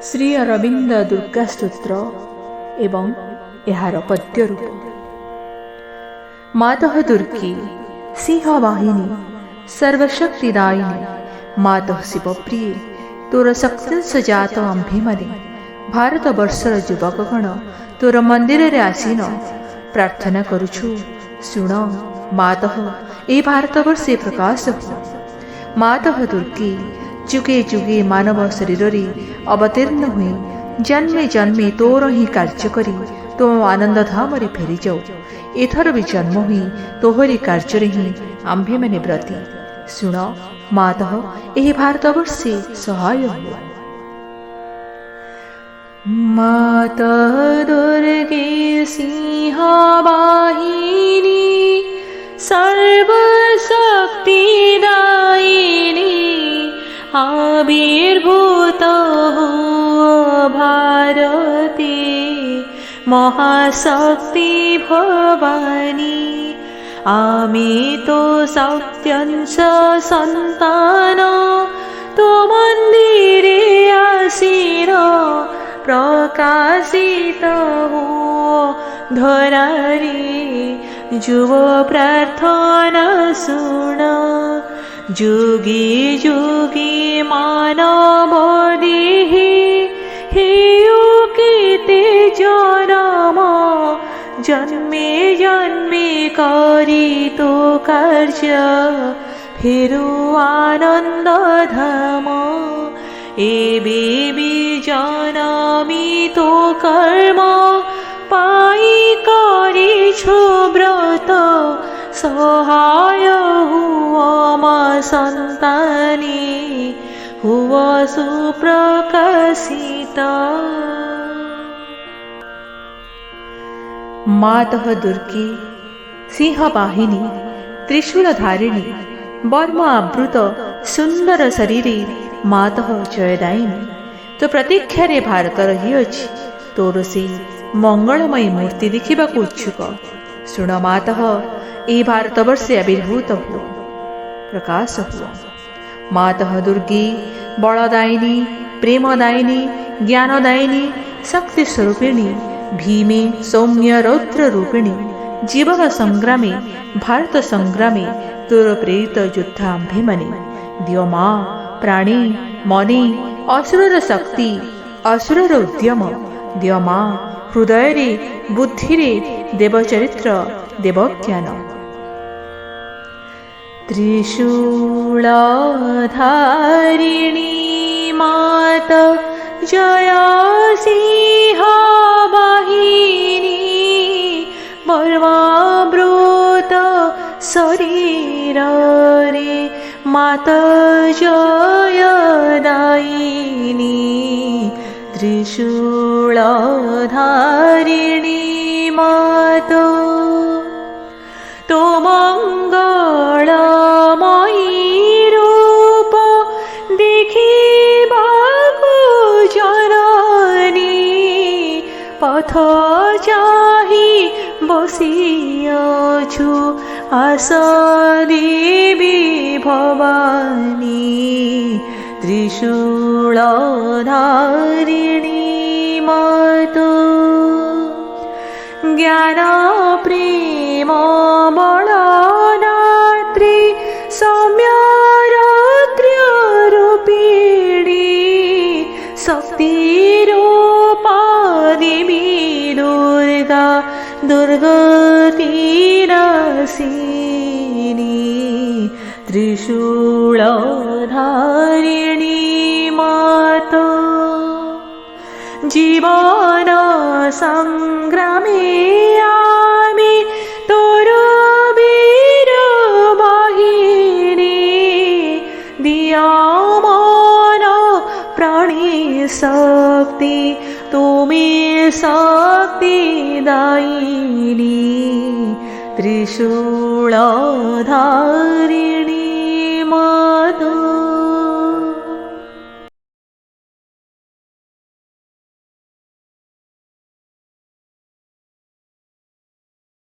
ଶ୍ରୀ ଅରବିନ୍ଦ ଦୁର୍ଗା ସ୍ତୋତ୍ର ଏବଂ ଏହାର ପଦ୍ୟ ରୂପ। ମାତଃ ଦୁର୍ଗୀ ସିଂହ ବାହିନୀ ସର୍ବଶକ୍ତିଦାୟିନୀ, ମାତଃ ଶିବପ୍ରିୟେ ତୋର ଶକ୍ତିଂଶ ଜାତ ଆମ୍ଭେମାନେ ଭାରତବର୍ଷର ଯୁବକଗଣ ତୋର ମନ୍ଦିରରେ ଆସିନ ପ୍ରାର୍ଥନା କରୁଛୁ। ଶୁଣ ମାତଃ, ଏ ଭାରତବର୍ଷେ ପ୍ରକାଶ ହୁଅ। ମାତଃ ଦୁର୍ଗୀ ଯୁଗେ ଯୁଗେ ମାନବ ଶରୀରରେ ଅବତୀର୍ଣ୍ଣ ହୋଇ ଜନ୍ମେ ଜନ୍ମେ ତୋର ହିଁ କାର୍ଯ୍ୟ କରି ତୋ ଆନନ୍ଦ ଧାମରେ ଫେରିଯାଉ। ଏଥର ବି ଜନ୍ମ ହୋଇ ତୋହରି କାର୍ଯ୍ୟରେ ହିଁ ଆମ୍ଭେମାନେ ବ୍ରତୀ। ଶୁଣ ମାତଃ, ଏହି ଭାରତବର୍ଷେ ସହାୟ ହୁଅ। ମାତଃ ଦୁର୍ଗେ ସିଂହ ବାହିନୀ ସର୍ବଶକ୍ତିଦାୟିନୀ, আবির্ভূত হুয় ভারতে মহাশক্তি ভবানী। আমি তো সত্যংশ সন্তান, তো মন্দিরে আসির প্রকাশিত হুয় ধরারে। যুব প্রার্থনা শুণ, যুগে যুগে মানব দেহে হেয় কেতে জনম, জন্মে জন্মে করি তো কার্য ফেরু আনন্দ ধাম। এবে বি জনমি তো কর্ম পাই করিছু ব্রত, সহায় হুয় মা সন্তানে হুয় সুপ্রকাশিত। মাতঃ দুর্গী সিংহ বাহিনী ত্রিশূলধারিণী, বর্ম আবৃত ସୁନ୍ଦର ଶରୀରେ ମାତଃ ଜୟଦାୟିନୀ। ତୋ ପ୍ରତୀକ୍ଷାରେ ଭାରତ ରହିଅଛି, ତୋର ସେଇ ମଙ୍ଗଳମୟୀ ମୂର୍ତ୍ତି ଦେଖିବାକୁ ଉତ୍ସୁକ। ଶୁଣ ମାତଃ, ଏହି ଭାରତବର୍ଷେ ଆବିର୍ଭୂତ ହୁଅ, ପ୍ରକାଶ ହୁଅ। ମାତଃ ଦୁର୍ଗୀ ବଳଦାୟିନୀ, ପ୍ରେମଦାୟିନୀ, ଜ୍ଞାନଦାୟିନୀ, ଶକ୍ତି ସ୍ୱରୂପିଣୀ, ଭୀମେ ସୌମ୍ୟ ରୌଦ୍ର ରୂପିଣୀ। ଜୀବନ ସଂଗ୍ରାମେ ଭାରତ ସଂଗ୍ରାମେ ତୋର ପ୍ରେରିତ ଯୋଦ୍ଧା ଆମ୍ଭେମାନେ। ଦିଅ ମା ପ୍ରାଣୀ ମନେ ଅସୁରର ଶକ୍ତି, ଅସୁରର ଉଦ୍ୟମ। ଦିଅ ମା ହୃଦୟରେ ବୁଦ୍ଧିରେ ଦେବଚରିତ୍ର, ଦେବଜ୍ଞାନ। ত্রিশূলধারিণী মাত জয় সিংহ বাহিনী, বর্মাবৃত শরীরে মাত জয়দায়িনী। ত্রিশূলধারিণী মাত তো মঙ্গলময়ী রূপ দেখিବାକୁ জননী, পথ চাহি বসিয়াছু আস দেবী ভবানী। ত্রিশূলধারিণী মাত জ্ঞান প্রেম বলদাত্রী, সৌম্যরৌদ্র রূপিণী, শক্তিরূপা দেবী দুর্গা, দুর্গতি নাশিনী। ত্রিশূলধারিণী মাত জীবন সংগ্রামে আমি তোর বীর বাহিনী। দিয়া মন প্রাণী শক্তি, তুমি শক্তি দায়িনী। ত্রিশূলধারিণী মাত।